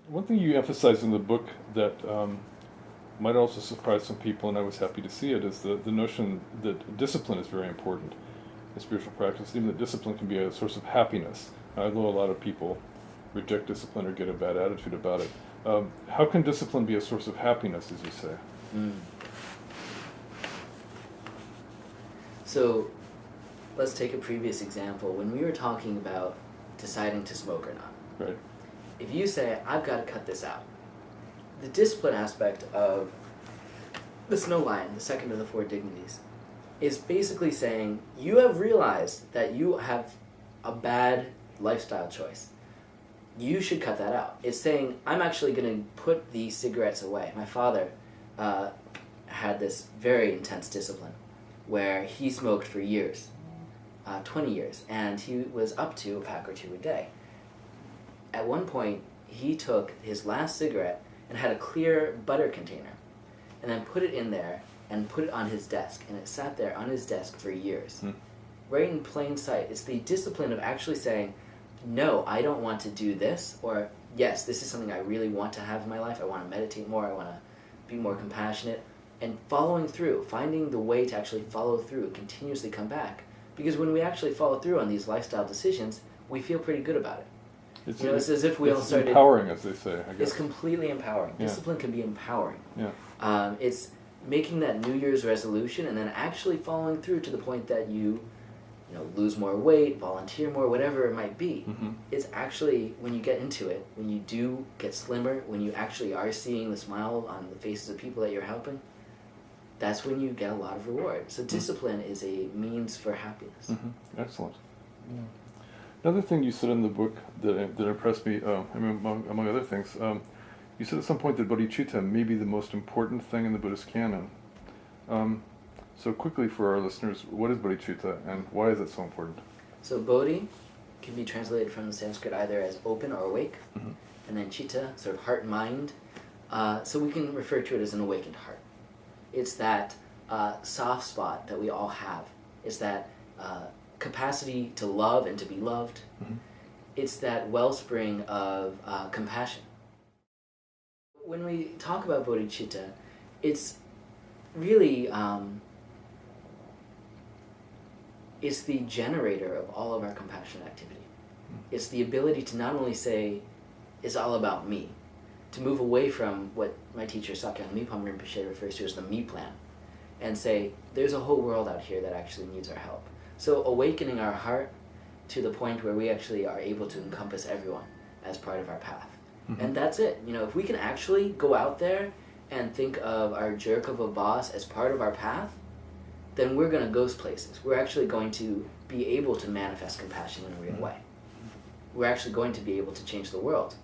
One thing you emphasize in the book that might also surprise some people, and I was happy to see it, is the notion that discipline is very important in spiritual practice, even that discipline can be a source of happiness. Although a lot of people reject discipline or get a bad attitude about it. How can discipline be a source of happiness, as you say? Mm. So let's take a previous example. When we were talking about deciding to smoke or not, Right. if you say, I've got to cut this out, the discipline aspect of the snow line, the second of the four dignities, is basically saying you have realized that you have a bad lifestyle choice. You should cut that out. It's saying, I'm actually going to put these cigarettes away. My father had this very intense discipline where he smoked for years, 20 years, and he was up to a pack or two a day. At one point, he took his last cigarette and had a clear butter container and then put it in there and put it on his desk, and it sat there on his desk for years. Right in plain sight. It's the discipline of actually saying, no, I don't want to do this, or yes, this is something I really want to have in my life. I want to meditate more, I want to be more compassionate, and following through, finding the way to actually follow through and continuously come back. Because when we actually follow through on these lifestyle decisions, we feel pretty good about it. It's as if we all started... It's empowering, as they say, I guess. It's completely empowering. Yeah. Discipline can be empowering. Yeah. It's making that New Year's resolution and then actually following through to the point that you lose more weight, volunteer more, whatever it might be. Mm-hmm. It's actually, when you get into it, when you do get slimmer, when you actually are seeing the smile on the faces of people that you're helping, that's when you get a lot of reward. So discipline is a means for happiness. Mm-hmm. Excellent. Yeah. Another thing you said in the book that impressed me, among other things, you said at some point that bodhicitta may be the most important thing in the Buddhist canon. So quickly for our listeners, what is bodhicitta and why is it so important? So bodhi can be translated from the Sanskrit either as open or awake, Mm-hmm. and then citta, sort of heart and mind. So we can refer to it as an awakened heart. It's that soft spot that we all have. It's that capacity to love and to be loved. Mm-hmm. It's that wellspring of compassion. When we talk about bodhicitta, it's really it's the generator of all of our compassionate activity. Mm-hmm. It's the ability to not only say, it's all about me, to move away from what my teacher Sakyong Mipham Rinpoche refers to as the me plan, and say, there's a whole world out here that actually needs our help. So awakening our heart to the point where we actually are able to encompass everyone as part of our path. Mm-hmm. And that's it. If we can actually go out there and think of our jerk of a boss as part of our path, then we're going to go places. We're actually going to be able to manifest compassion in a real way. We're actually going to be able to change the world.